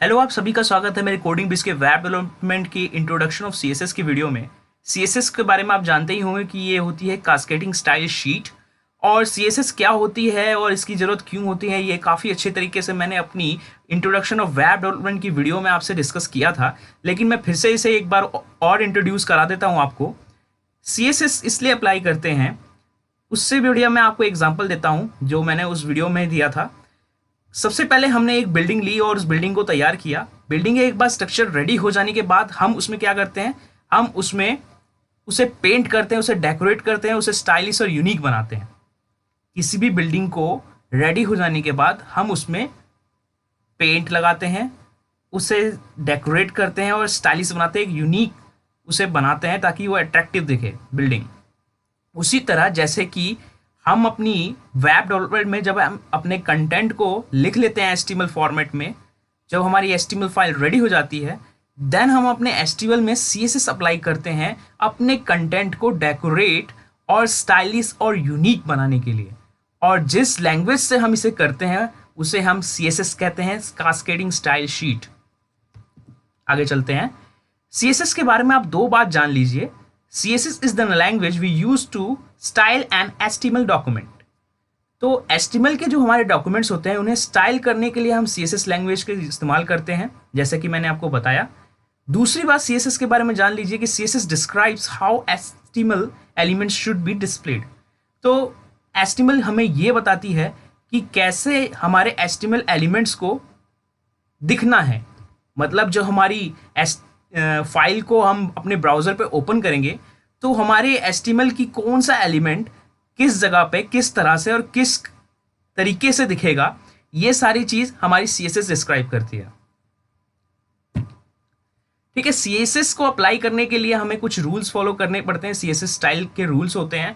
Hello, आप सभी का स्वागत है मेरे कोडिंग बिज के वेब डेवलपमेंट की इंट्रोडक्शन ऑफ सीएसएस की वीडियो में। सीएसएस के बारे में आप जानते ही होंगे कि ये होती है कास्केडिंग स्टाइल शीट। और सीएसएस क्या होती है और इसकी ज़रूरत क्यों होती है, ये काफ़ी अच्छे तरीके से मैंने अपनी इंट्रोडक्शन ऑफ वेब डेवलपमेंट की वीडियो में आपसे डिस्कस किया था, लेकिन मैं फिर से इसे एक बार और इंट्रोड्यूस करा देता हूँ आपको। सीएसएस इसलिए अप्लाई करते हैं, उससे बढ़िया मैं आपको एग्जाम्पल देता हूँ जो मैंने उस वीडियो में दिया था। सबसे पहले हमने एक बिल्डिंग ली और उस बिल्डिंग को तैयार किया। बिल्डिंग एक बार स्ट्रक्चर रेडी हो जाने के बाद हम उसमें क्या करते हैं, हम उसमें उसे पेंट करते हैं, उसे डेकोरेट करते हैं, उसे स्टाइलिश और यूनिक बनाते हैं। किसी भी बिल्डिंग को रेडी हो जाने के बाद हम उसमें पेंट लगाते हैं, उसे डेकोरेट करते हैं और स्टाइलिश बनाते हैं, एक यूनिक उसे बनाते हैं ताकि वो अट्रैक्टिव दिखे बिल्डिंग। उसी तरह जैसे कि हम अपनी वेब डेवलपमेंट में जब हम अपने कंटेंट को लिख लेते हैं एचटीएमएल फॉर्मेट में, जब हमारी एचटीएमएल फाइल रेडी हो जाती है, देन हम अपने एचटीएमएल में सीएसएस अप्लाई करते हैं अपने कंटेंट को डेकोरेट और स्टाइलिश और यूनिक बनाने के लिए। और जिस लैंग्वेज से हम इसे करते हैं उसे हम सीएसएस कहते हैं, कास्केडिंग स्टाइल शीट। आगे चलते हैं। सीएसएस के बारे में आप दो बात जान लीजिए। CSS is the language we use to style an HTML document। तो HTML के जो हमारे डॉक्यूमेंट्स होते हैं उन्हें स्टाइल करने के लिए हम CSS लैंग्वेज के इस्तेमाल करते हैं, जैसे कि मैंने आपको बताया। दूसरी बात CSS के बारे में जान लीजिए कि CSS describes how HTML elements should be displayed। तो HTML हमें ये बताती है कि कैसे हमारे HTML एलिमेंट्स को दिखना है। मतलब जो हमारी फाइल को हम अपने ब्राउज़र पे ओपन करेंगे तो हमारे HTML की कौन सा एलिमेंट किस जगह पे किस तरह से और किस तरीके से दिखेगा, ये सारी चीज़ हमारी CSS डिस्क्राइब करती है। ठीक है, CSS को अप्लाई करने के लिए हमें कुछ रूल्स फॉलो करने पड़ते हैं। CSS स्टाइल के रूल्स होते हैं।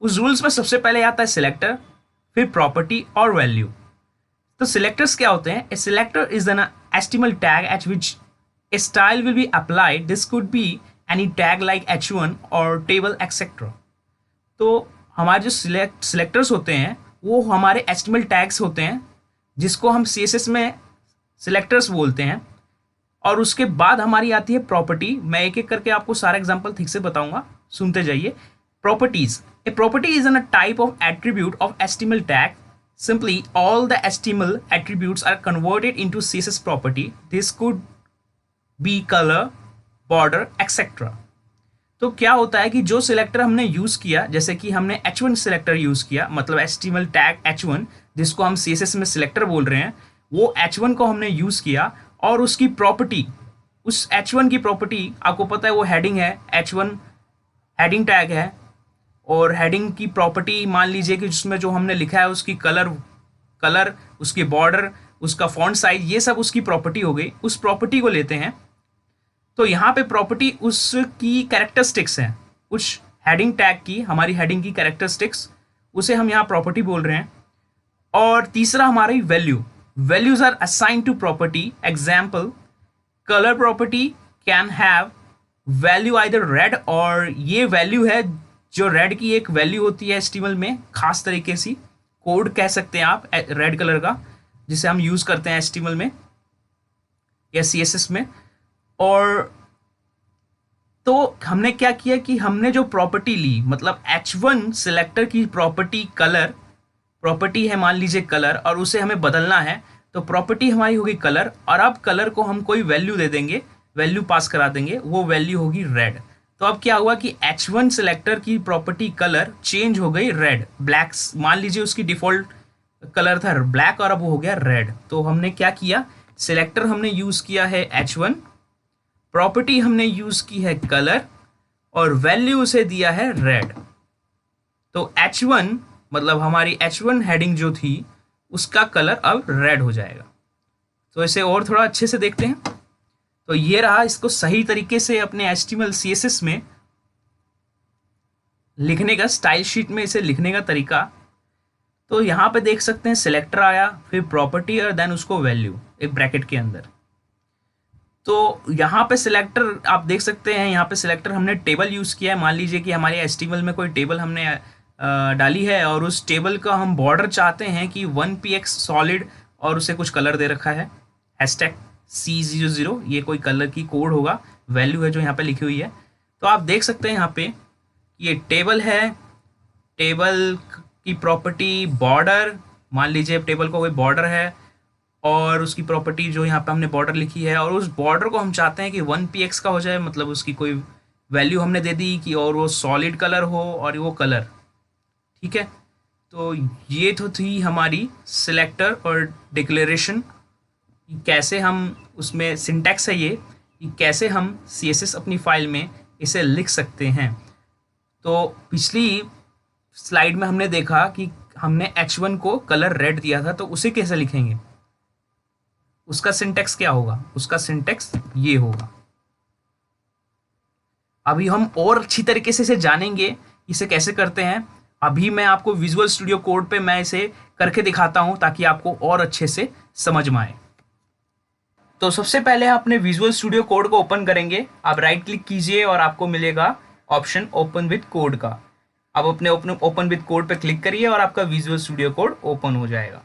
उस रूल्स में सबसे पहले आता है सिलेक्टर, फिर प्रॉपर्टी और वैल्यू। तो सिलेक्टर्स क्या होते हैं? A selector is an HTML tag at which a style will be applied. This could be any tag like h1 और table etc। तो हमारे जो सिलेक्टर्स होते हैं वो हमारे HTML टैग्स होते हैं जिसको हम CSS में सिलेक्टर्स बोलते हैं। और उसके बाद हमारी आती है प्रॉपर्टी। मैं एक एक करके आपको सारा एग्जांपल ठीक से बताऊंगा, सुनते जाइए। Properties. A property is an type of attribute of HTML tag. Simply all the HTML attributes are converted into CSS property। This could be colour, border etcetera. तो क्या होता है कि जो सिलेक्टर हमने यूज़ किया, जैसे कि हमने h1 सिलेक्टर यूज़ किया, मतलब HTML टैग h1 जिसको हम CSS में सिलेक्टर बोल रहे हैं, वो h1 को हमने यूज़ किया और उसकी प्रॉपर्टी, उस h1 की प्रॉपर्टी आपको पता है वो हेडिंग है, h1 हेडिंग टैग है। और हेडिंग की प्रॉपर्टी मान लीजिए कि जिसमें जो हमने लिखा है उसकी कलर, उसकी बॉर्डर, उसका फॉन्ट साइज, ये सब उसकी प्रॉपर्टी हो गई। उस प्रॉपर्टी को लेते हैं। तो यहाँ पे प्रॉपर्टी उसकी कैरेक्टरिस्टिक्स हैं, उस हेडिंग टैग की, हमारी हेडिंग की कैरेक्टरिस्टिक्स, उसे हम यहाँ प्रॉपर्टी बोल रहे हैं। और तीसरा हमारी value. Values are assign to property. Example, colour property can have value either red, और ये वैल्यू है जो रेड की एक वैल्यू होती है HTML में, खास तरीके से कोड कह सकते हैं आप रेड कलर का, जिसे हम यूज़ करते हैं HTML में या CSS में। और तो हमने क्या किया कि हमने जो प्रॉपर्टी ली, मतलब h1 सिलेक्टर की प्रॉपर्टी कलर, प्रॉपर्टी है मान लीजिए कलर, और उसे हमें बदलना है, तो प्रॉपर्टी हमारी होगी कलर। और अब कलर को हम कोई वैल्यू दे देंगे, वैल्यू पास करा देंगे, वो वैल्यू होगी रेड। तो अब क्या हुआ कि h1 सिलेक्टर की प्रॉपर्टी कलर चेंज हो गई रेड, ब्लैक। मान लीजिए उसकी डिफ़ॉल्ट कलर था ब्लैक और अब वो हो गया रेड। तो हमने क्या किया, सिलेक्टर हमने यूज़ किया है h1, प्रॉपर्टी हमने यूज़ की है कलर, और वैल्यू उसे दिया है रेड। तो h1 मतलब हमारी h1 हेडिंग जो थी उसका कलर अब रेड हो जाएगा। तो इसे और थोड़ा अच्छे से देखते हैं। तो ये रहा इसको सही तरीके से अपने HTML CSS में लिखने का, स्टाइल शीट में इसे लिखने का तरीका। तो यहाँ पे देख सकते हैं सिलेक्टर आया, फिर प्रॉपर्टी और देन उसको वैल्यू एक ब्रैकेट के अंदर। तो यहाँ पे सिलेक्टर आप देख सकते हैं, यहाँ पे सिलेक्टर हमने टेबल यूज़ किया है। मान लीजिए कि हमारे HTML में कोई टेबल हमने डाली है और उस टेबल का हम बॉर्डर चाहते हैं कि 1px सॉलिड और उसे कुछ कलर दे रखा है, हैशटैग C00, ये कोई कलर की कोड होगा, वैल्यू है जो यहाँ पे लिखी हुई है। तो आप देख सकते हैं यहाँ पे ये टेबल है, टेबल की प्रॉपर्टी बॉर्डर, मान लीजिए टेबल को कोई बॉर्डर है और उसकी प्रॉपर्टी जो यहाँ पे हमने बॉर्डर लिखी है, और उस बॉर्डर को हम चाहते हैं कि 1px का हो जाए, मतलब उसकी कोई वैल्यू हमने दे दी कि, और वो सॉलिड कलर हो और वो कलर, ठीक है। तो ये तो थी हमारी सिलेक्टर और डिक्लेरेशन, कैसे हम उसमें सिंटैक्स है ये कि कैसे हम CSS अपनी फाइल में इसे लिख सकते हैं। तो पिछली स्लाइड में हमने देखा कि हमने H1 को कलर रेड दिया था, तो उसे कैसे लिखेंगे, उसका सिंटैक्स क्या होगा, उसका सिंटैक्स ये होगा। अभी हम और अच्छी तरीके से इसे जानेंगे इसे कैसे करते हैं। अभी मैं आपको विजुअल स्टूडियो कोड पे मैं इसे करके दिखाता हूं ताकि आपको और अच्छे से समझ में आए। तो सबसे पहले आप अपने विजुअल स्टूडियो कोड को ओपन करेंगे, आप राइट क्लिक कीजिए और आपको मिलेगा ऑप्शन ओपन विद कोड का। आप अपने ओपन विद कोड पे क्लिक करिए और आपका विजुअल स्टूडियो कोड ओपन हो जाएगा।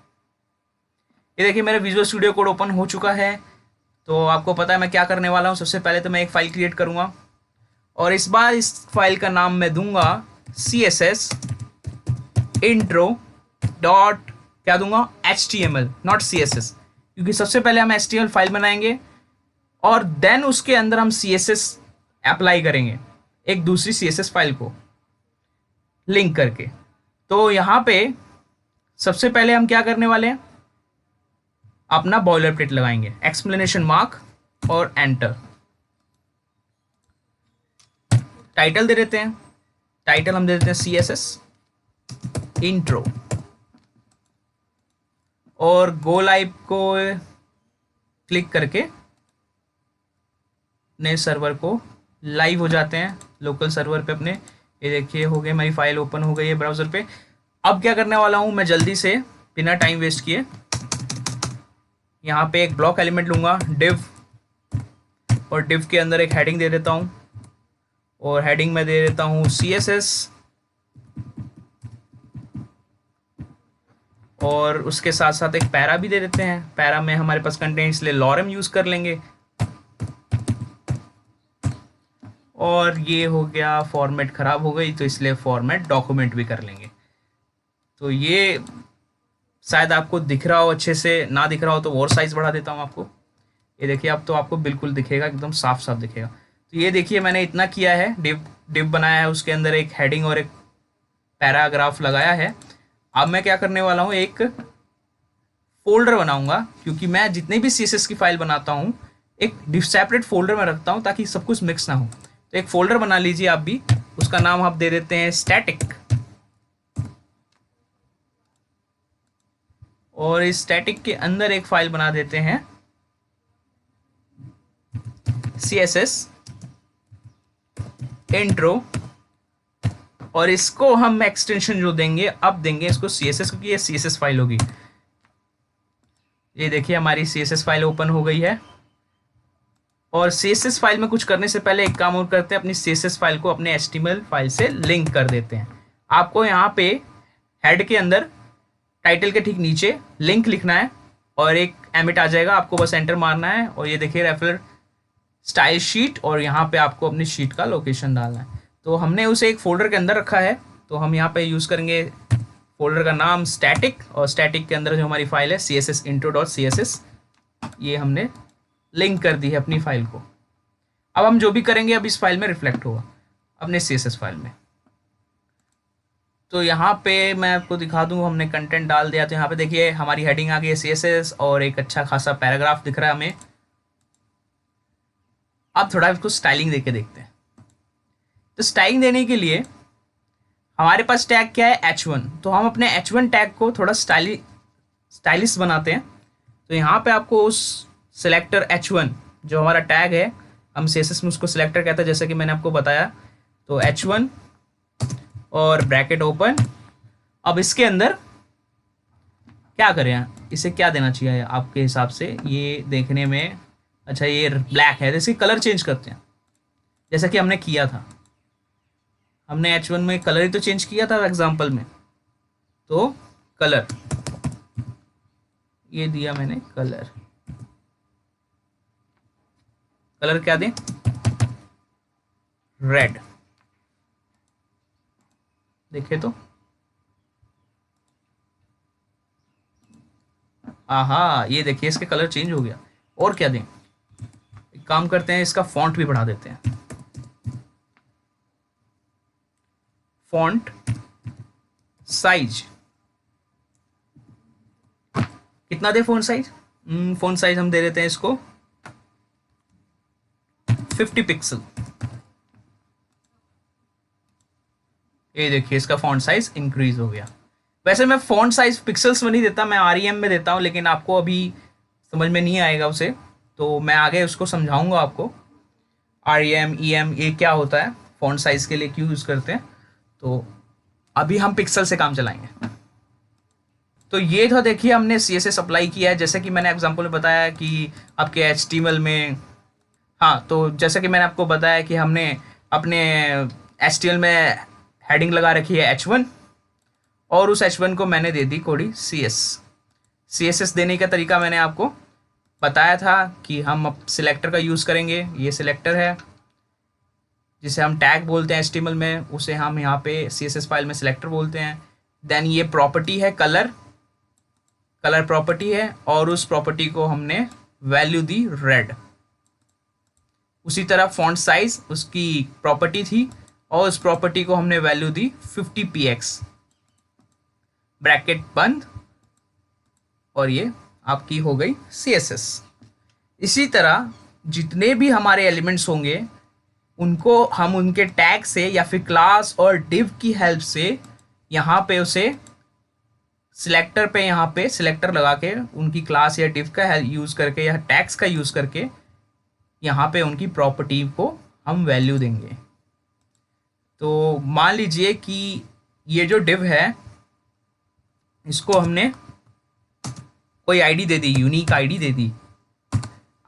ये देखिए मेरा विजुअल स्टूडियो कोड ओपन हो चुका है। तो आपको पता है मैं क्या करने वाला हूँ। सबसे पहले तो मैं एक फाइल क्रिएट करूँगा और इस बार इस फाइल का नाम मैं दूंगा CSS intro डॉट क्या दूंगा, HTML, नॉट CSS, क्योंकि सबसे पहले हम HTML फाइल बनाएंगे और देन उसके अंदर हम CSS अप्लाई करेंगे एक दूसरी CSS फाइल को लिंक करके। तो यहाँ पे सबसे पहले हम क्या करने वाले हैं, अपना बॉयलर प्लेट लगाएंगे, एक्सप्लेनेशन मार्क और एंटर। टाइटल दे देते हैं, टाइटल हम दे देते हैं CSS इंट्रो, और गो लाइव को क्लिक करके नए सर्वर को लाइव हो जाते हैं लोकल सर्वर पे अपने। ये देखिए हो गई हमारी फाइल ओपन हो गई है ब्राउज़र पे। अब क्या करने वाला हूँ मैं, जल्दी से बिना टाइम वेस्ट किए यहाँ पे एक ब्लॉक एलिमेंट लूँगा div, और div के अंदर एक हेडिंग दे देता हूँ, और हेडिंग में दे देता हूँ CSS, और उसके साथ साथ एक पैरा भी दे देते हैं। पैरा में हमारे पास कंटेंट इसलिए लॉरम यूज़ कर लेंगे। और ये हो गया, फॉर्मेट ख़राब हो गई तो इसलिए फॉर्मेट डॉक्यूमेंट भी कर लेंगे। तो ये शायद आपको दिख रहा हो अच्छे से, ना दिख रहा हो तो और साइज़ बढ़ा देता हूँ आपको। ये देखिए अब तो आपको बिल्कुल दिखेगा, एकदम साफ साफ दिखेगा। तो ये देखिए मैंने इतना किया है, डिव बनाया है, उसके अंदर एक हेडिंग और एक पैराग्राफ लगाया है। अब मैं क्या करने वाला हूँ, एक फोल्डर बनाऊंगा, क्योंकि मैं जितने भी CSS की फाइल बनाता हूँ एक सेपरेट फोल्डर में रखता हूँ ताकि सब कुछ मिक्स ना हो। तो एक फोल्डर बना लीजिए आप भी, उसका नाम आप दे देते हैं स्टैटिक, और इस स्टैटिक के अंदर एक फाइल बना देते हैं CSS इंट्रो, और इसको हम एक्सटेंशन जो देंगे अब देंगे इसको CSS, क्योंकि ये CSS फाइल होगी। ये देखिए हमारी CSS फाइल ओपन हो गई है। और CSS फाइल में कुछ करने से पहले एक काम और करते हैं, अपनी CSS फाइल को अपने HTML फाइल से लिंक कर देते हैं। आपको यहाँ पे हेड के अंदर टाइटल के ठीक नीचे लिंक लिखना है और एक एमिट आ जाएगा, आपको बस एंटर मारना है। और ये देखिए रेफर स्टाइल शीट, और यहाँ पे आपको अपनी शीट का लोकेशन डालना है। तो हमने उसे एक फोल्डर के अंदर रखा है, तो हम यहाँ पे यूज़ करेंगे फोल्डर का नाम स्टैटिक, और स्टैटिक के अंदर जो हमारी फाइल है CSS intro.css, ये हमने लिंक कर दी है अपनी फाइल को। अब हम जो भी करेंगे अब इस फाइल में रिफ्लेक्ट होगा अपने CSS फाइल में। तो यहाँ पे मैं आपको दिखा दूँ, हमने कंटेंट डाल दिया। तो यहाँ पे देखिए हमारी हेडिंग आ गई है CSS और एक अच्छा खासा पैराग्राफ दिख रहा है हमें। अब थोड़ा इसको स्टाइलिंग देके देखते हैं। तो स्टाइलिंग देने के लिए हमारे पास टैग क्या है, H1। तो हम अपने H1 टैग को थोड़ा स्टाइलिश बनाते हैं। तो यहाँ पे आपको उस सिलेक्टर H1 जो हमारा टैग है, हम CSS में उसको सिलेक्टर कहते हैं जैसे कि मैंने आपको बताया। तो H1 और ब्रैकेट ओपन। अब इसके अंदर क्या करें, इसे क्या देना चाहिए आपके हिसाब से, ये देखने में अच्छा ये ब्लैक है, जैसे कलर चेंज करते हैं जैसा कि हमने किया था। हमने H1 में कलर ही तो चेंज किया था एग्जाम्पल में। तो कलर ये दिया मैंने कलर, कलर क्या दें, रेड। देखिए तो आहा, ये देखिए इसके कलर चेंज हो गया। और क्या दें, एक काम करते हैं, इसका फॉन्ट भी बढ़ा देते हैं। फॉन्ट साइज कितना दे, फॉन्ट साइज? फॉन्ट साइज हम दे देते हैं इसको 50 पिक्सल। ये देखिए इसका फॉन्ट साइज इंक्रीज हो गया। वैसे मैं फॉन्ट साइज पिक्सल्स में नहीं देता, मैं आरईएम में देता हूँ, लेकिन आपको अभी समझ में नहीं आएगा उसे, तो मैं आगे उसको समझाऊंगा आपको। आरईएम ईएम ये क्या होता है, फॉन्ट साइज के लिए क्यों यूज़ करते हैं। तो अभी हम पिक्सल से काम चलाएंगे। तो ये था, देखिए हमने CSS अप्लाई किया है, जैसे कि मैंने एग्जांपल में बताया कि आपके HTML में, हाँ तो जैसे कि मैंने आपको बताया कि हमने अपने HTML में हेडिंग लगा रखी है H1, और उस H1 को मैंने दे दी कोडी CSS देने का तरीका मैंने आपको बताया था कि हम अब सिलेक्टर का यूज़ करेंगे। ये सिलेक्टर है जिसे हम टैग बोलते हैं HTML में, उसे हम यहाँ पे CSS फाइल में सिलेक्टर बोलते हैं। देन ये प्रॉपर्टी है कलर प्रॉपर्टी है, और उस प्रॉपर्टी को हमने वैल्यू दी रेड। उसी तरह फॉन्ट साइज उसकी प्रॉपर्टी थी, और उस प्रॉपर्टी को हमने वैल्यू दी 50 px, ब्रैकेट बंद, और ये आपकी हो गई CSS। इसी तरह जितने भी हमारे एलिमेंट्स होंगे उनको हम उनके टैग से या फिर क्लास और डिव की हेल्प से यहाँ पे उसे सिलेक्टर पे, यहाँ पे सिलेक्टर लगा के उनकी क्लास या डिव का यूज़ करके या टैग्स का यूज़ करके यहाँ पे उनकी प्रॉपर्टी को हम वैल्यू देंगे। तो मान लीजिए कि ये जो डिव है इसको हमने कोई आईडी दे दी, यूनिक आईडी दे दी,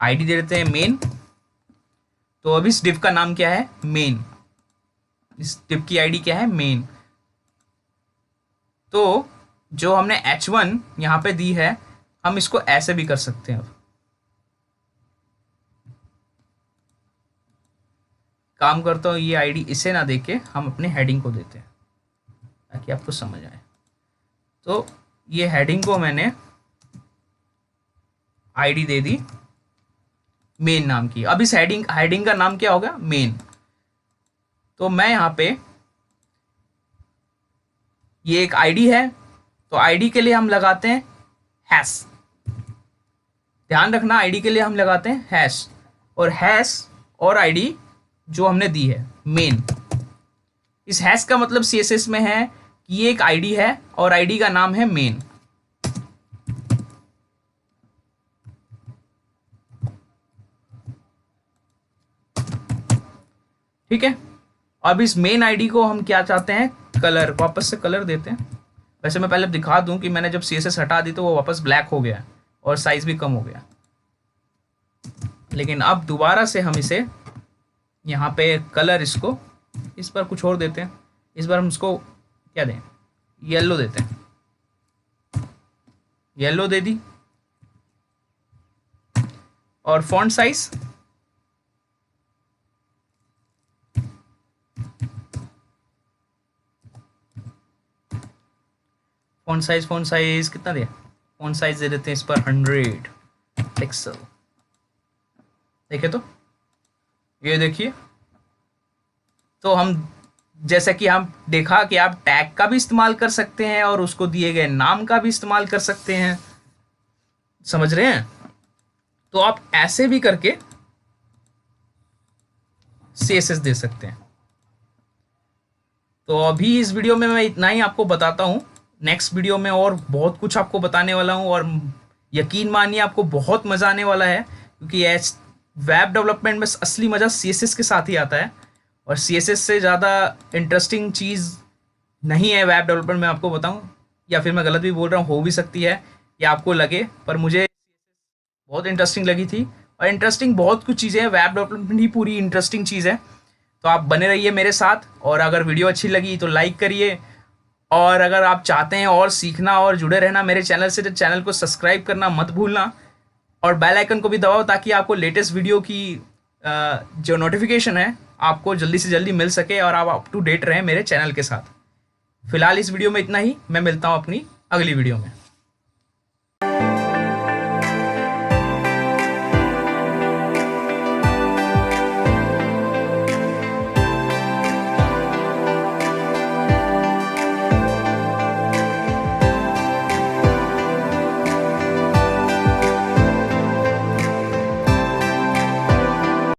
आईडी दे देते हैं मेन। तो अब इस डिव का नाम क्या है, मेन। इस डिव की आईडी क्या है, मेन। तो जो हमने H1 यहाँ पे दी है, हम इसको ऐसे भी कर सकते हैं। अब काम करता हूँ, ये आईडी इसे ना देके हम अपने हेडिंग को देते हैं ताकि आपको समझ आए। तो ये हेडिंग को मैंने आईडी दे दी मेन नाम की। अब इस हेडिंग का नाम क्या होगा, मेन। तो मैं यहाँ पे, ये एक आईडी है, तो आईडी के लिए हम लगाते हैं हैश। ध्यान रखना, आईडी के लिए हम लगाते हैं हैश, और आईडी जो हमने दी है मेन। इस हैश का मतलब CSS में है कि ये एक आईडी है और आईडी का नाम है मेन। ठीक है। अब इस मेन आईडी को हम क्या चाहते हैं, कलर, वापस से कलर देते हैं। वैसे मैं पहले दिखा दूं कि मैंने जब CSS हटा दी तो वो वापस ब्लैक हो गया और साइज भी कम हो गया, लेकिन अब दोबारा से हम इसे यहाँ पे कलर, इसको इस पर कुछ और देते हैं। इस बार हम इसको क्या दें, येलो देते हैं, येलो दे दी। और फॉन्ट साइज फॉन्ट साइज कितना दे, फॉन्ट साइज दे देते हैं इस पर 100 पिक्सल। देखिए तो ये देखिए, तो हम जैसे कि हम देखा कि आप टैग का भी इस्तेमाल कर सकते हैं और उसको दिए गए नाम का भी इस्तेमाल कर सकते हैं, समझ रहे हैं। तो आप ऐसे भी करके CSS दे सकते हैं। तो अभी इस वीडियो में मैं इतना ही आपको बताता हूँ। नेक्स्ट वीडियो में और बहुत कुछ आपको बताने वाला हूँ, और यकीन मानिए आपको बहुत मज़ा आने वाला है, क्योंकि वेब डेवलपमेंट में असली मज़ा CSS के साथ ही आता है। और CSS से ज़्यादा इंटरेस्टिंग चीज़ नहीं है वेब डेवलपमेंट में, आपको बताऊं, या फिर मैं गलत भी बोल रहा हूँ, हो भी सकती है या आपको लगे, पर मुझे बहुत इंटरेस्टिंग लगी थी। और इंटरेस्टिंग बहुत कुछ चीज़ें हैं, वेब डेवलपमेंट ही पूरी इंटरेस्टिंग चीज़ है। तो आप बने रहिए मेरे साथ, और अगर वीडियो अच्छी लगी तो लाइक करिए, और अगर आप चाहते हैं और सीखना और जुड़े रहना मेरे चैनल से, तो चैनल को सब्सक्राइब करना मत भूलना, और बेल आइकन को भी दबाओ ताकि आपको लेटेस्ट वीडियो की जो नोटिफिकेशन है आपको जल्दी से जल्दी मिल सके और आप अप टू डेट रहें मेरे चैनल के साथ। फिलहाल इस वीडियो में इतना ही, मैं मिलता हूँ अपनी अगली वीडियो में।